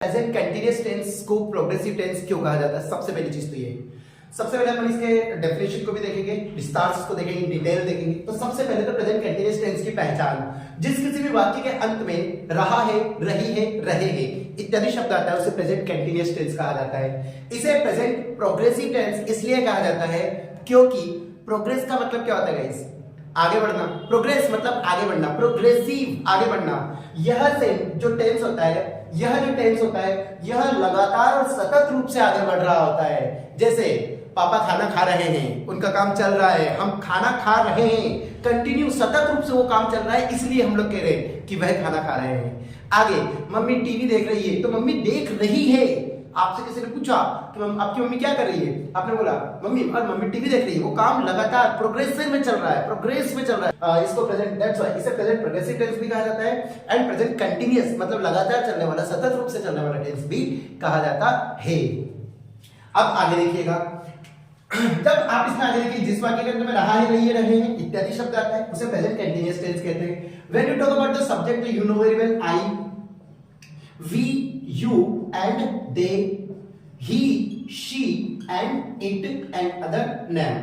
Present continuous tense को progressive tense क्यों कहा जाता है? सबसे पहली चीज तो ये है। सबसे पहले अपन इसके डेफिनेशन को भी देखेंगे, विस्तार से इसको देखेंगे, डिटेल देखेंगे। तो सबसे पहले तो प्रेजेंट कंटीन्यूअस टेंस की पहचान, जिस किसी भी वाक्य के अंत में रहा है, रही है, रहेगे इत्यादि शब्द आता है उसे प्रेजेंट कंटीन्यूअस टेंस कहा जाता है। इसे प्रेजेंट प्रोग्रेसिव टेंस इसलिए कहा जाता है क्योंकि प्रोग्रेस का मतलब क्या होता है गाइस? आगे बढ़ना। प्रोग्रेस मतलब आगे बढ़ना, प्रोग्रेसिव आगे बढ़ना। यह जो टेंस होता है, यह लगातार और सतत रूप से आगे बढ़ रहा होता है। जैसे पापा खाना खा रहे हैं, उनका काम चल रहा है, हम खाना खा रहे हैं, कंटिन्यू सतत रूप से वो काम चल रहा है, इसलिए हम लोग कह रहे हैं कि वह खाना खा रहे हैं। आगे मम्मी टीवी देख रही है, तो मम्मी देख रही है। आपसे किसी ने पूछा कि आपकी मम्मी क्या कर रही है, आपने बोला मम्मी टीवी देख रही है। वो काम लगातार प्रोग्रेस में चल रहा है, इसको प्रेजेंट, दैट्स व्हाई इसे प्रेजेंट प्रोग्रेसिव टेंस भी कहा जाता है एंड प्रेजेंट कंटीन्यूअस मतलब लगातार चलने वाला, सतत रूप से चलने वाला टेंस भी कहा जाता है। अब आगे देखिएगा, जब आप इसमें आगे देखिए, जिस वाक्य के अंदर में रहा है, रही है, रहे हैं इत्यादि शब्द आता है उसे प्रेजेंट कंटीन्यूअस टेंस कहते हैं। When you talk about the subject, you know very well, I, we, you and they, he, she and it and other name।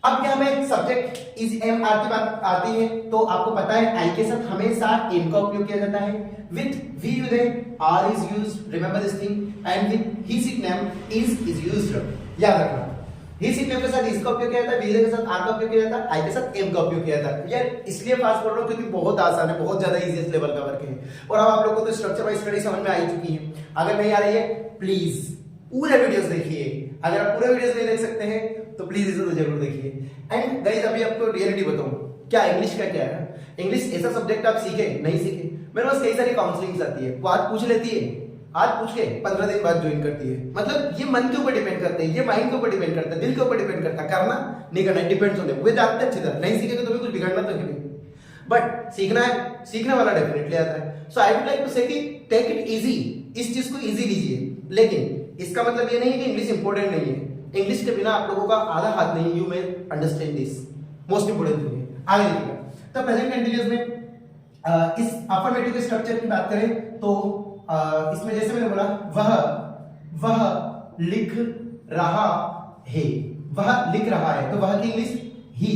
अब क्या हमें सब्जेक्ट इज एम आर की बात आती है तो आपको पता है आई के साथ हमेशा एम का उपयोग किया जाता है। With we you they are is used, remember this thing, and with he sick name is used. याद रखना, ही सिक नेम के साथ इसका उपयोग किया जाता है, वी के साथ आर का उपयोग किया जाता है, आई के साथ एम का उपयोग किया जाता है। यार इसलिए फास्ट बोल रहा हूं क्योंकि बहुत आसान है, बहुत ज्यादा इजीएस्ट लेवल का वर्क है और अब आप लोगों को तो स्ट्रक्चर वाइज स्टडी समझ में आ ही चुकी है। अगर नहीं आ रही है प्लीज पूरे वीडियोस देखिए, अगर आप पूरे वीडियोस नहीं देख सकते हैं तो प्लीज इसे तो जरूर देखिए। एंड गाइस अभी आपको रियलिटी बताऊं, क्या इंग्लिश का क्या है, इंग्लिश ऐसा सब्जेक्ट आप सीखे नहीं सीखे, मेरे पास कई सारी काउंसलिंग आती है, वो आज पूछ लेती है, आज पूछ के 15 दिन बाद ज्वाइन करती है। मतलब ये मन के ऊपर डिपेंड करते हैं, ये माइंड के ऊपर डिपेंड करता है, दिल के ऊपर डिपेंड करता है, करना नहीं करना डिपेंड्स ऑन देम। वे जानते हैं अच्छी तरह, नहीं सीखेंगे तो भी कुछ बिगड़ना तो है नहीं, बट सीखना है, सीखने वाला डेफिनेटली आता है। सो आई वुड लाइक टू से कि टेक इट इजी, इस चीज को इजी लीजिए, लेकिन इसका मतलब ये नहीं है कि इंग्लिश इंपॉर्टेंट नहीं है। इंग्लिश के बिना आप लोगों का आधा हाथ नहीं, you may understand this most important thing है। आगे देखिएगा, तो प्रेजेंट कंटीन्यूअस में इस अफर्मेटिव के स्ट्रक्चर की बात करें तो इसमें जैसे मैंने बोला वह लिख रहा है, वह लिख रहा है, तो वह की इंग्लिश ही।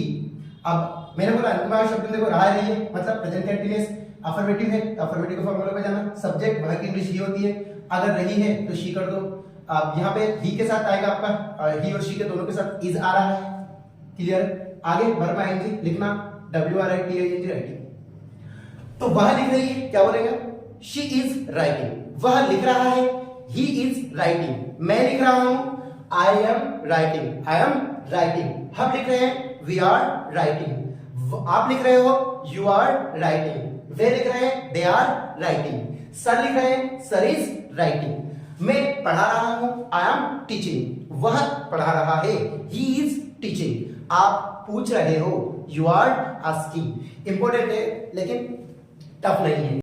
अब मैंने बोला अंतिम शब्द देखो रहा है, रही है, मतलब प्रेजेंट कंटीन्यूअस अफर्मेटिव है, अफर्मेटिव फॉर्मूला पे जाना, सब्जेक्ट वह की इंग्लिश ही होती है, अगर रही है तो शी कर दो। अब यहाँ पे ही के साथ आएगा आपका, ही और शी के दोनों के साथ इज आ रहा है, क्लियर। आगे वर्ब आएंगे लिखना, WRITING राइटिंग। तो वह लिख रही है, क्या बोलेगा? She is writing. वह लिख रहा है, ही इज राइटिंग। मैं लिख रहा हूं, I am writing, I am writing. हम लिख रहे हैं, वी आर राइटिंग। आप लिख रहे हो, यू आर राइटिंग। वे लिख रहे हैं, दे आर राइटिंग। सर लिख रहे हैं, सर इज राइटिंग। मैं पढ़ा रहा हूं, आई एम टीचिंग। वह पढ़ा रहा है, ही इज टीचिंग। आप पूछ रहे हो, यू आर आस्किंग। इंपॉर्टेंट है लेकिन टफ नहीं है।